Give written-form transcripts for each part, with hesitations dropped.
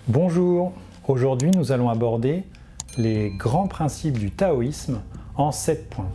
Bonjour, aujourd'hui nous allons aborder les grands principes du taoïsme en 7 points.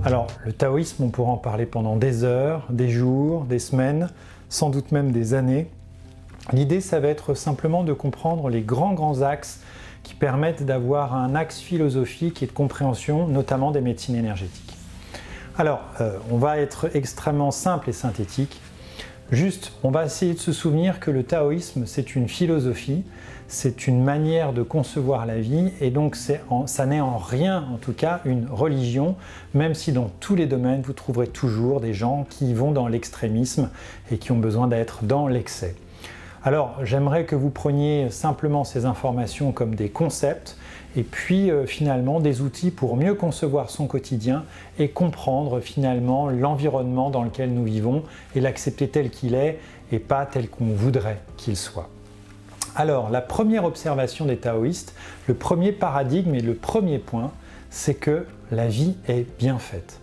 Alors le taoïsme, on pourra en parler pendant des heures, des jours, des semaines, sans doute même des années. L'idée, ça va être simplement de comprendre les grands axes qui permettent d'avoir un axe philosophique et de compréhension, notamment des médecines énergétiques. Alors, on va être extrêmement simple et synthétique. Juste, on va essayer de se souvenir que le taoïsme, c'est une philosophie, c'est une manière de concevoir la vie, et donc ça n'est en rien, en tout cas, une religion, même si dans tous les domaines, vous trouverez toujours des gens qui vont dans l'extrémisme et qui ont besoin d'être dans l'excès. Alors, j'aimerais que vous preniez simplement ces informations comme des concepts et puis finalement des outils pour mieux concevoir son quotidien et comprendre finalement l'environnement dans lequel nous vivons et l'accepter tel qu'il est et pas tel qu'on voudrait qu'il soit. Alors, la première observation des taoïstes, le premier paradigme et le premier point, c'est que la vie est bien faite.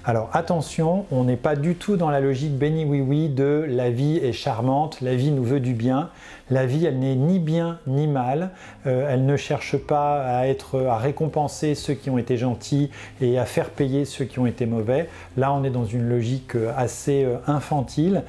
Alors attention, on n'est pas du tout dans la logique béni oui oui de la vie est charmante, la vie nous veut du bien. La vie, elle n'est ni bien ni mal, elle ne cherche pas à récompenser ceux qui ont été gentils et à faire payer ceux qui ont été mauvais. Là, on est dans une logique assez infantile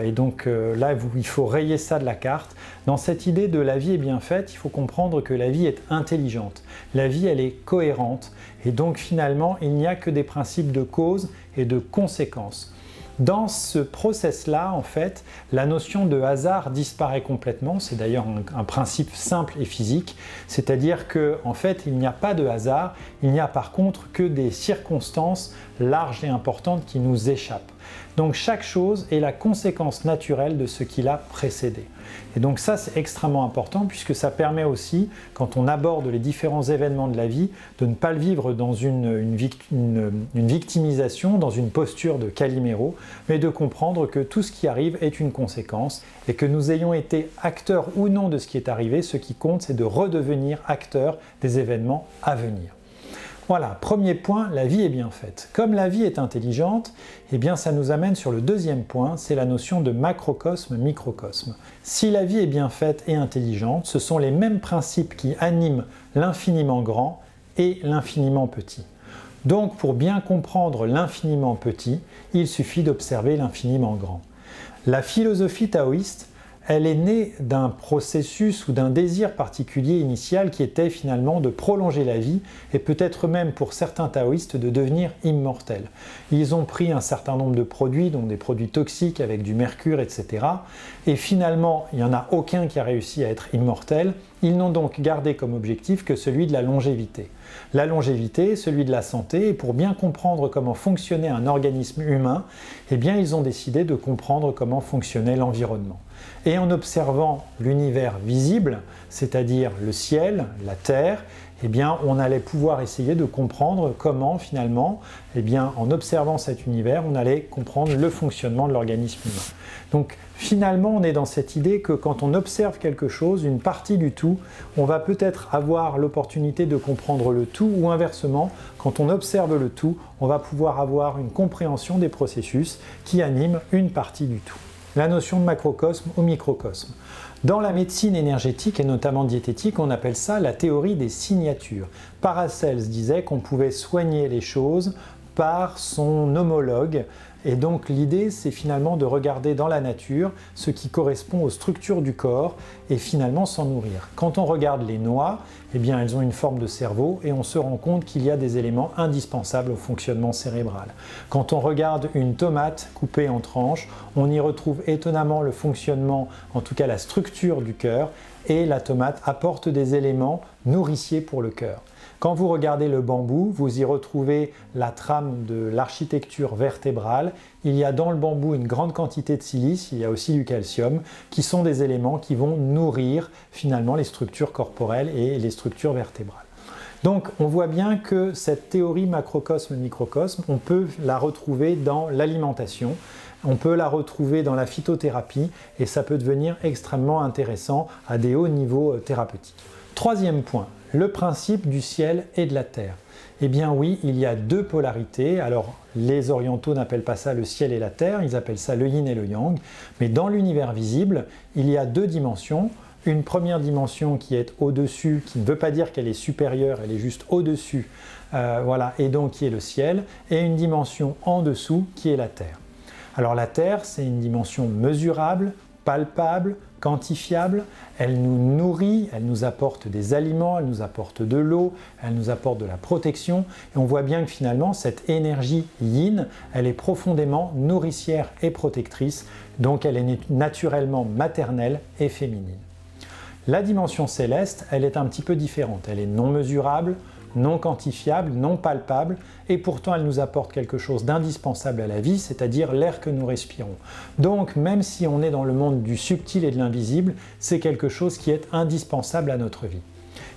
et donc là, il faut rayer ça de la carte. Dans cette idée de la vie est bien faite, il faut comprendre que la vie est intelligente. La vie, elle est cohérente et donc finalement, il n'y a que des principes de cause et de conséquence. Dans ce process-là, en fait, la notion de hasard disparaît complètement. C'est d'ailleurs un principe simple et physique, c'est-à-dire qu'en fait, il n'y a pas de hasard, il n'y a par contre que des circonstances larges et importantes qui nous échappent. Donc chaque chose est la conséquence naturelle de ce qui l'a précédé. Et donc ça, c'est extrêmement important puisque ça permet aussi, quand on aborde les différents événements de la vie, de ne pas le vivre dans une victimisation, dans une posture de Calimero, mais de comprendre que tout ce qui arrive est une conséquence et que nous ayons été acteurs ou non de ce qui est arrivé, ce qui compte, c'est de redevenir acteurs des événements à venir. Voilà, premier point, la vie est bien faite. Comme la vie est intelligente, eh bien ça nous amène sur le deuxième point, c'est la notion de macrocosme, microcosme. Si la vie est bien faite et intelligente, ce sont les mêmes principes qui animent l'infiniment grand et l'infiniment petit. Donc pour bien comprendre l'infiniment petit, il suffit d'observer l'infiniment grand. La philosophie taoïste, elle est née d'un processus ou d'un désir particulier initial qui était finalement de prolonger la vie et peut-être même pour certains taoïstes de devenir immortels. Ils ont pris un certain nombre de produits, donc des produits toxiques avec du mercure, etc. Et finalement, il n'y en a aucun qui a réussi à être immortel. Ils n'ont donc gardé comme objectif que celui de la longévité. La longévité, celui de la santé, et pour bien comprendre comment fonctionnait un organisme humain, eh bien ils ont décidé de comprendre comment fonctionnait l'environnement. Et en observant l'univers visible, c'est-à-dire le ciel, la terre, eh bien, on allait pouvoir essayer de comprendre comment finalement, eh bien, en observant cet univers, on allait comprendre le fonctionnement de l'organisme humain. Donc finalement, on est dans cette idée que quand on observe quelque chose, une partie du tout, on va peut-être avoir l'opportunité de comprendre le tout, ou inversement, quand on observe le tout, on va pouvoir avoir une compréhension des processus qui animent une partie du tout. La notion de macrocosme ou microcosme. Dans la médecine énergétique et notamment diététique, on appelle ça la théorie des signatures. Paracels disait qu'on pouvait soigner les choses par son homologue. Et donc l'idée, c'est finalement de regarder dans la nature ce qui correspond aux structures du corps et finalement s'en nourrir. Quand on regarde les noix, eh bien elles ont une forme de cerveau et on se rend compte qu'il y a des éléments indispensables au fonctionnement cérébral. Quand on regarde une tomate coupée en tranches, on y retrouve étonnamment le fonctionnement, en tout cas la structure du cœur, et la tomate apporte des éléments nourriciers pour le cœur. Quand vous regardez le bambou, vous y retrouvez la trame de l'architecture vertébrale. Il y a dans le bambou une grande quantité de silice, il y a aussi du calcium, qui sont des éléments qui vont nourrir finalement les structures corporelles et les structures vertébrales. Donc on voit bien que cette théorie macrocosme-microcosme, on peut la retrouver dans l'alimentation, on peut la retrouver dans la phytothérapie et ça peut devenir extrêmement intéressant à des hauts niveaux thérapeutiques. Troisième point, le principe du ciel et de la terre. Eh bien oui, il y a deux polarités. Alors les orientaux n'appellent pas ça le ciel et la terre, ils appellent ça le yin et le yang. Mais dans l'univers visible, il y a deux dimensions. Une première dimension qui est au-dessus, qui ne veut pas dire qu'elle est supérieure, elle est juste au-dessus, voilà, et donc qui est le ciel, et une dimension en dessous qui est la terre. Alors la terre, c'est une dimension mesurable, palpable, quantifiable, elle nous nourrit, elle nous apporte des aliments, elle nous apporte de l'eau, elle nous apporte de la protection, et on voit bien que finalement cette énergie yin, elle est profondément nourricière et protectrice, donc elle est naturellement maternelle et féminine. La dimension céleste, elle est un petit peu différente, elle est non mesurable, non quantifiable, non palpable, et pourtant elle nous apporte quelque chose d'indispensable à la vie, c'est-à-dire l'air que nous respirons. Donc même si on est dans le monde du subtil et de l'invisible, c'est quelque chose qui est indispensable à notre vie.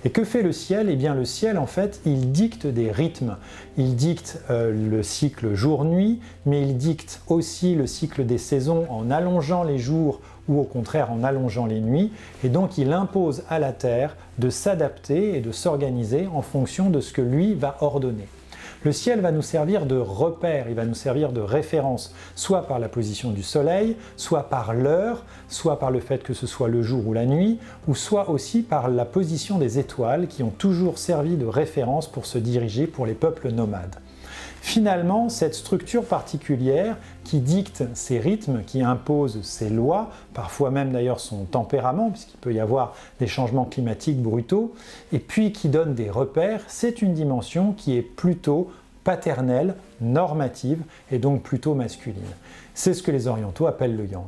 Et que fait le ciel? Eh bien le ciel, en fait, il dicte des rythmes. Il dicte le cycle jour-nuit, mais il dicte aussi le cycle des saisons en allongeant les jours ou au contraire en allongeant les nuits. Et donc il impose à la Terre de s'adapter et de s'organiser en fonction de ce que lui va ordonner. Le ciel va nous servir de repère, il va nous servir de référence, soit par la position du soleil, soit par l'heure, soit par le fait que ce soit le jour ou la nuit, ou soit aussi par la position des étoiles qui ont toujours servi de référence pour se diriger pour les peuples nomades. Finalement, cette structure particulière qui dicte ses rythmes, qui impose ses lois, parfois même d'ailleurs son tempérament, puisqu'il peut y avoir des changements climatiques brutaux, et puis qui donne des repères, c'est une dimension qui est plutôt paternelle, normative, et donc plutôt masculine. C'est ce que les orientaux appellent le yang.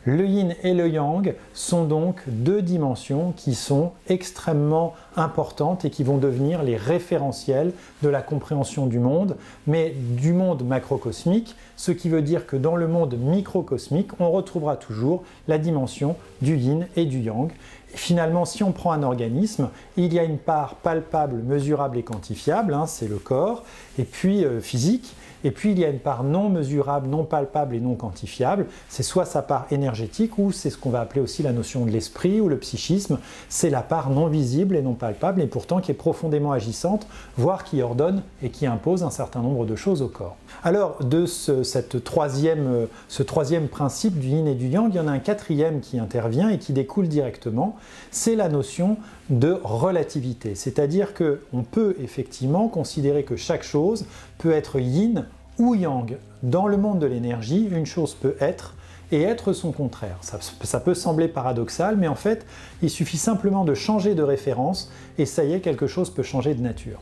Le yin et le yang sont donc deux dimensions qui sont extrêmement importantes et qui vont devenir les référentiels de la compréhension du monde, mais du monde macrocosmique, ce qui veut dire que dans le monde microcosmique, on retrouvera toujours la dimension du yin et du yang. Et finalement, si on prend un organisme, il y a une part palpable, mesurable et quantifiable, c'est le corps, et puis physique. Et puis il y a une part non mesurable, non palpable et non quantifiable, c'est soit sa part énergétique ou c'est ce qu'on va appeler aussi la notion de l'esprit ou le psychisme, c'est la part non visible et non palpable et pourtant qui est profondément agissante, voire qui ordonne et qui impose un certain nombre de choses au corps. Alors de ce troisième principe du yin et du yang, il y en a un quatrième qui intervient et qui découle directement, c'est la notion de relativité, c'est-à-dire qu'on peut effectivement considérer que chaque chose peut être yin ou yang. Dans le monde de l'énergie, une chose peut être et être son contraire. Ça peut sembler paradoxal, mais en fait, il suffit simplement de changer de référence et ça y est, quelque chose peut changer de nature.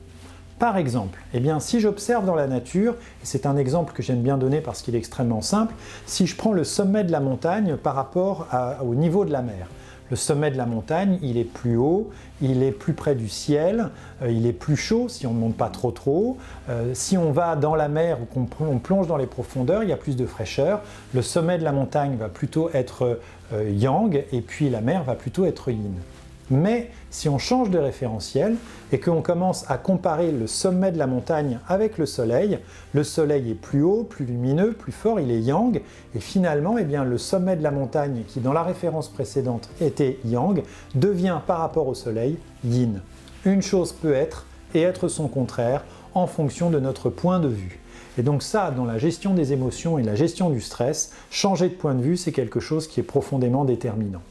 Par exemple, eh bien, si j'observe dans la nature, et c'est un exemple que j'aime bien donner parce qu'il est extrêmement simple, si je prends le sommet de la montagne par rapport au niveau de la mer. Le sommet de la montagne, il est plus haut, il est plus près du ciel, il est plus chaud si on ne monte pas trop haut. Si on va dans la mer ou qu'on plonge dans les profondeurs, il y a plus de fraîcheur. Le sommet de la montagne va plutôt être yang et puis la mer va plutôt être yin. Mais si on change de référentiel et qu'on commence à comparer le sommet de la montagne avec le soleil est plus haut, plus lumineux, plus fort, il est yang, et finalement eh bien, le sommet de la montagne qui dans la référence précédente était yang, devient par rapport au soleil yin. Une chose peut être et être son contraire en fonction de notre point de vue. Et donc ça, dans la gestion des émotions et la gestion du stress, changer de point de vue, c'est quelque chose qui est profondément déterminant.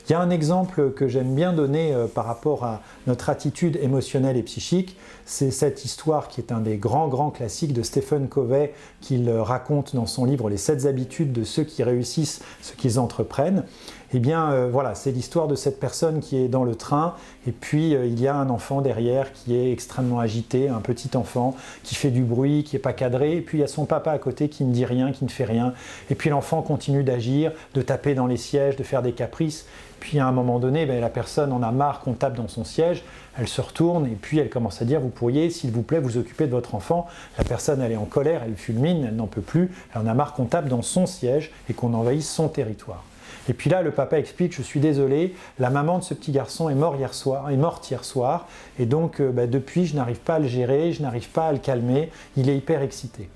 Il y a un exemple que j'aime bien donner par rapport à notre attitude émotionnelle et psychique, c'est cette histoire qui est un des grands classiques de Stephen Covey qu'il raconte dans son livre « Les 7 habitudes de ceux qui réussissent ce qu'ils entreprennent ». Eh bien voilà, c'est l'histoire de cette personne qui est dans le train et puis il y a un enfant derrière qui est extrêmement agité, un petit enfant qui fait du bruit, qui n'est pas cadré, et puis il y a son papa à côté qui ne dit rien, qui ne fait rien, et puis l'enfant continue d'agir, de taper dans les sièges, de faire des caprices. Puis à un moment donné, la personne en a marre qu'on tape dans son siège, elle se retourne et puis elle commence à dire « vous pourriez, s'il vous plaît, vous occuper de votre enfant ». La personne, elle est en colère, elle fulmine, elle n'en peut plus, elle en a marre qu'on tape dans son siège et qu'on envahisse son territoire. Et puis là, le papa explique « je suis désolé, la maman de ce petit garçon est morte hier soir, et donc depuis, je n'arrive pas à le gérer, je n'arrive pas à le calmer, il est hyper excité ».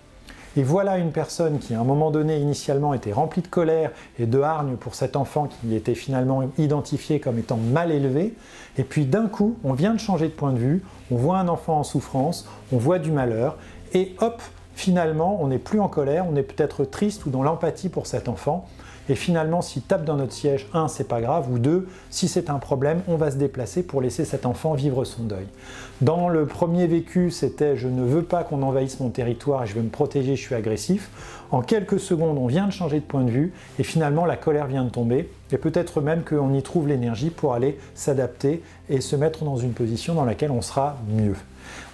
Et voilà une personne qui à un moment donné initialement était remplie de colère et de hargne pour cet enfant qui était finalement identifié comme étant mal élevé, et puis d'un coup on vient de changer de point de vue, on voit un enfant en souffrance, on voit du malheur, et hop, finalement on n'est plus en colère, on est peut-être triste ou dans l'empathie pour cet enfant. Et finalement, s'il tape dans notre siège, 1, c'est pas grave, ou 2, si c'est un problème, on va se déplacer pour laisser cet enfant vivre son deuil. Dans le premier vécu, c'était « je ne veux pas qu'on envahisse mon territoire et je veux me protéger, je suis agressif ». En quelques secondes, on vient de changer de point de vue et finalement, la colère vient de tomber. Et peut-être même qu'on y trouve l'énergie pour aller s'adapter et se mettre dans une position dans laquelle on sera mieux.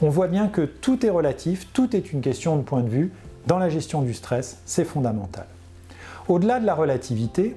On voit bien que tout est relatif, tout est une question de point de vue. Dans la gestion du stress, c'est fondamental. Au-delà de la relativité,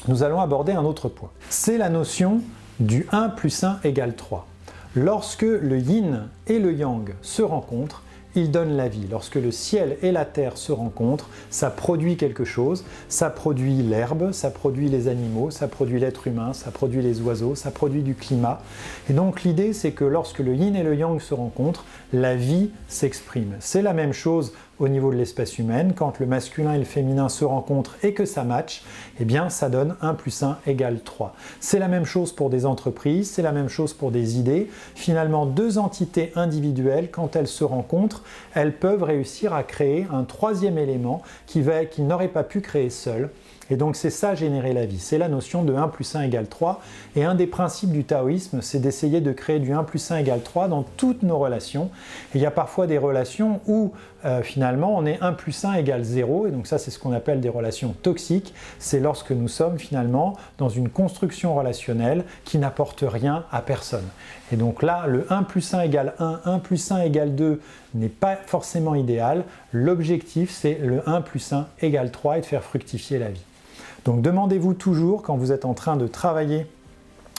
nous allons aborder un autre point. C'est la notion du 1 plus 1 égale 3. Lorsque le yin et le yang se rencontrent, ils donnent la vie. Lorsque le ciel et la terre se rencontrent, ça produit quelque chose. Ça produit l'herbe, ça produit les animaux, ça produit l'être humain, ça produit les oiseaux, ça produit du climat. Et donc l'idée, c'est que lorsque le yin et le yang se rencontrent, la vie s'exprime. C'est la même chose au niveau de l'espèce humaine. Quand le masculin et le féminin se rencontrent et que ça match, eh bien ça donne 1 plus 1 égale 3. C'est la même chose pour des entreprises, c'est la même chose pour des idées. Finalement, deux entités individuelles, quand elles se rencontrent, elles peuvent réussir à créer un troisième élément qu'ils n'auraient pas pu créer seuls. Et donc c'est ça générer la vie, c'est la notion de 1 plus 1 égale 3. Et un des principes du taoïsme, c'est d'essayer de créer du 1 plus 1 égale 3 dans toutes nos relations. Et il y a parfois des relations où finalement on est 1 plus 1 égale 0, et donc ça c'est ce qu'on appelle des relations toxiques. C'est lorsque nous sommes finalement dans une construction relationnelle qui n'apporte rien à personne. Et donc là, le 1 plus 1 égale 1, 1 plus 1 égale 2 n'est pas forcément idéal. L'objectif c'est le 1 plus 1 égale 3 et de faire fructifier la vie. Donc demandez-vous toujours quand vous êtes en train de travailler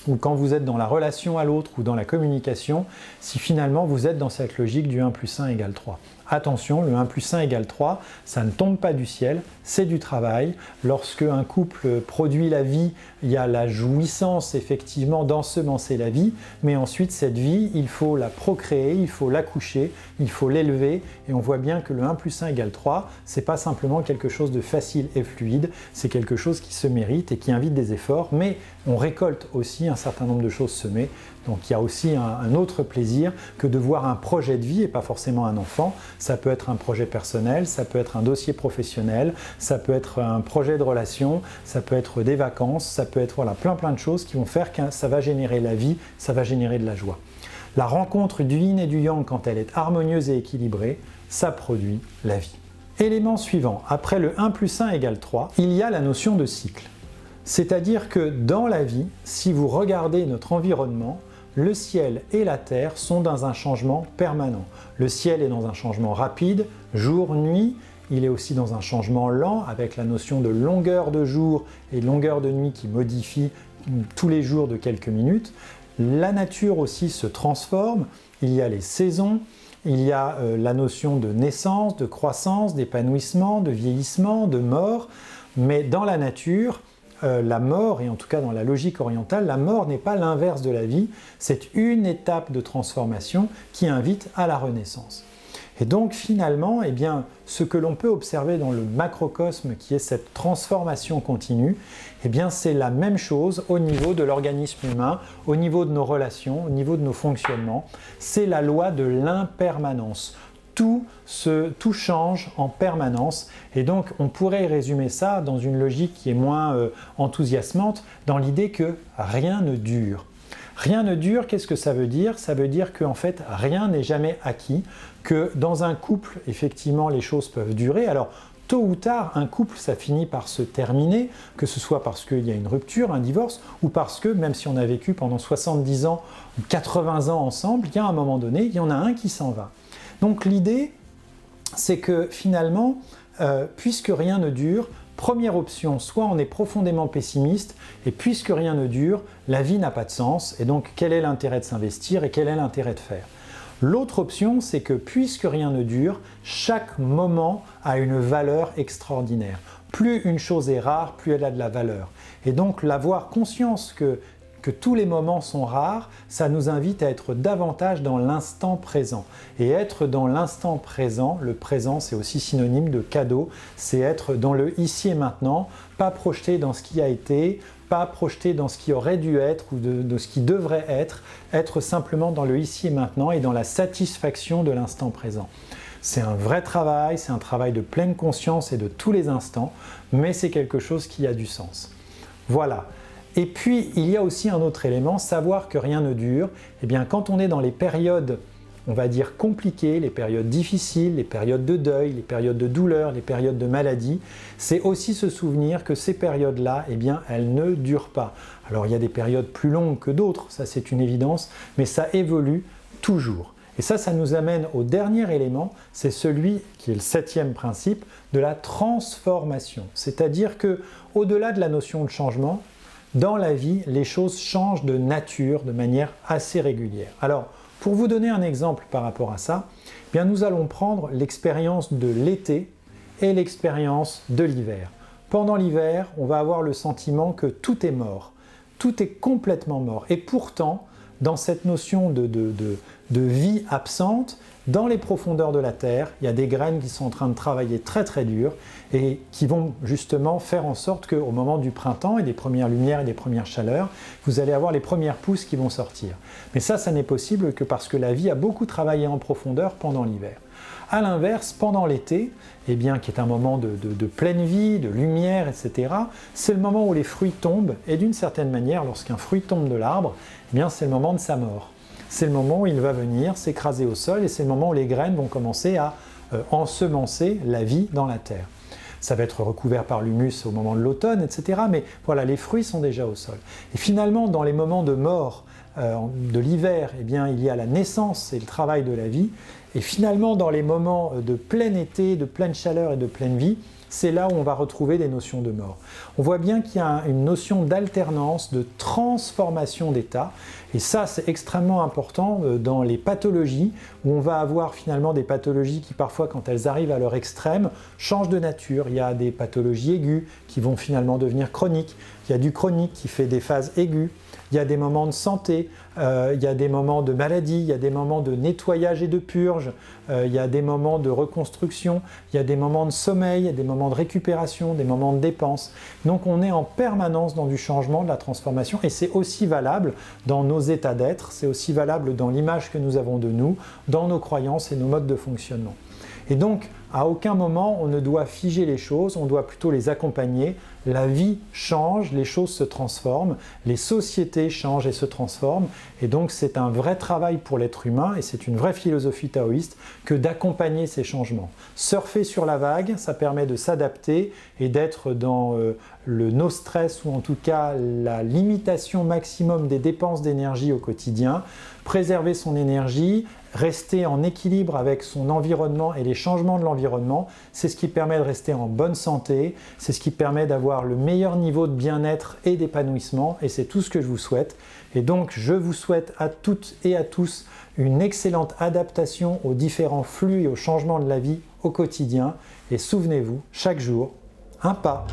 ou quand vous êtes dans la relation à l'autre ou dans la communication, si finalement vous êtes dans cette logique du 1 plus 1 égale 3. Attention, le 1 plus 1 égale 3, ça ne tombe pas du ciel, c'est du travail. Lorsque un couple produit la vie, il y a la jouissance effectivement d'ensemencer la vie, mais ensuite cette vie, il faut la procréer, il faut l'accoucher, il faut l'élever, et on voit bien que le 1 plus 1 égale 3, c'est pas simplement quelque chose de facile et fluide, c'est quelque chose qui se mérite et qui invite des efforts, mais on récolte aussi un certain nombre de choses semées. Donc il y a aussi un autre plaisir que de voir un projet de vie et pas forcément un enfant. Ça peut être un projet personnel, ça peut être un dossier professionnel, ça peut être un projet de relation, ça peut être des vacances, ça peut être voilà, plein de choses qui vont faire que ça va générer la vie, ça va générer de la joie. La rencontre du yin et du yang, quand elle est harmonieuse et équilibrée, ça produit la vie. Élément suivant, après le 1 plus 1 égale 3, il y a la notion de cycle. C'est-à-dire que dans la vie, si vous regardez notre environnement, le ciel et la terre sont dans un changement permanent. Le ciel est dans un changement rapide, jour, nuit. Il est aussi dans un changement lent avec la notion de longueur de jour et longueur de nuit qui modifie tous les jours de quelques minutes. La nature aussi se transforme. Il y a les saisons, il y a la notion de naissance, de croissance, d'épanouissement, de vieillissement, de mort. Mais dans la nature, la mort, et en tout cas dans la logique orientale, la mort n'est pas l'inverse de la vie, c'est une étape de transformation qui invite à la renaissance. Et donc finalement, eh bien, ce que l'on peut observer dans le macrocosme qui est cette transformation continue, eh bien, c'est la même chose au niveau de l'organisme humain, au niveau de nos relations, au niveau de nos fonctionnements. C'est la loi de l'impermanence. Tout change en permanence et donc on pourrait résumer ça dans une logique qui est moins enthousiasmante, dans l'idée que rien ne dure. Rien ne dure, qu'est-ce que ça veut dire? Ça veut dire qu'en fait rien n'est jamais acquis, que dans un couple effectivement les choses peuvent durer. Alors tôt ou tard, un couple, ça finit par se terminer, que ce soit parce qu'il y a une rupture, un divorce, ou parce que, même si on a vécu pendant 70 ans ou 80 ans ensemble, il y a un moment donné, il y en a un qui s'en va. Donc l'idée, c'est que finalement, puisque rien ne dure, première option, soit on est profondément pessimiste, et puisque rien ne dure, la vie n'a pas de sens, et donc quel est l'intérêt de s'investir et quel est l'intérêt de faire? L'autre option, c'est que puisque rien ne dure, chaque moment a une valeur extraordinaire. Plus une chose est rare, plus elle a de la valeur. Et donc l'avoir conscience que que tous les moments sont rares, ça nous invite à être davantage dans l'instant présent. Et être dans l'instant présent, le présent c'est aussi synonyme de cadeau, c'est être dans le ici et maintenant, pas projeté dans ce qui a été, pas projeté dans ce qui aurait dû être ou de ce qui devrait être simplement dans le ici et maintenant et dans la satisfaction de l'instant présent. C'est un vrai travail, c'est un travail de pleine conscience et de tous les instants, mais c'est quelque chose qui a du sens. Voilà. Et puis, il y a aussi un autre élément, savoir que rien ne dure. Eh bien, quand on est dans les périodes, on va dire compliquées, les périodes difficiles, les périodes de deuil, les périodes de douleur, les périodes de maladie, c'est aussi se souvenir que ces périodes-là, eh bien, elles ne durent pas. Alors, il y a des périodes plus longues que d'autres, ça c'est une évidence, mais ça évolue toujours. Et ça nous amène au dernier élément, c'est celui qui est le 7e principe de la transformation. C'est-à-dire que, au-delà de la notion de changement, dans la vie, les choses changent de nature de manière assez régulière. Alors, pour vous donner un exemple par rapport à ça, eh bien, nous allons prendre l'expérience de l'été et l'expérience de l'hiver. Pendant l'hiver, on va avoir le sentiment que tout est mort, tout est complètement mort. Et pourtant, dans cette notion de vie absente, dans les profondeurs de la terre, il y a des graines qui sont en train de travailler très très dur et qui vont justement faire en sorte qu'au moment du printemps et des premières lumières et des premières chaleurs, vous allez avoir les premières pousses qui vont sortir. Mais ça n'est possible que parce que la vie a beaucoup travaillé en profondeur pendant l'hiver. A l'inverse, pendant l'été, eh bien, qui est un moment de pleine vie, de lumière, etc., c'est le moment où les fruits tombent et d'une certaine manière, lorsqu'un fruit tombe de l'arbre, eh bien, c'est le moment de sa mort. C'est le moment où il va venir s'écraser au sol et c'est le moment où les graines vont commencer à ensemencer la vie dans la terre. Ça va être recouvert par l'humus au moment de l'automne, etc. Mais voilà, les fruits sont déjà au sol. Et finalement, dans les moments de mort de l'hiver, eh bien, il y a la naissance et le travail de la vie. Et finalement, dans les moments de plein été, de pleine chaleur et de pleine vie, c'est là où on va retrouver des notions de mort. On voit bien qu'il y a une notion d'alternance, de transformation d'état, et ça c'est extrêmement important dans les pathologies, où on va avoir finalement des pathologies qui parfois, quand elles arrivent à leur extrême, changent de nature. Il y a des pathologies aiguës qui vont finalement devenir chroniques, il y a du chronique qui fait des phases aiguës, il y a des moments de santé, il y a des moments de maladie, il y a des moments de nettoyage et de purge, il y a des moments de reconstruction, il y a des moments de sommeil, il y a des moments de récupération, des moments de dépenses. Donc on est en permanence dans du changement, de la transformation, et c'est aussi valable dans nos états d'être, c'est aussi valable dans l'image que nous avons de nous, dans nos croyances et nos modes de fonctionnement. Et donc, à aucun moment, on ne doit figer les choses, on doit plutôt les accompagner. La vie change, les choses se transforment, les sociétés changent et se transforment. Et donc, c'est un vrai travail pour l'être humain et c'est une vraie philosophie taoïste que d'accompagner ces changements. Surfer sur la vague, ça permet de s'adapter et d'être dans le no-stress ou en tout cas la limitation maximum des dépenses d'énergie au quotidien, préserver son énergie, rester en équilibre avec son environnement et les changements de l'environnement, c'est ce qui permet de rester en bonne santé, c'est ce qui permet d'avoir le meilleur niveau de bien-être et d'épanouissement, et c'est tout ce que je vous souhaite. Et donc, je vous souhaite à toutes et à tous une excellente adaptation aux différents flux et aux changements de la vie au quotidien. Et souvenez-vous, chaque jour, un pas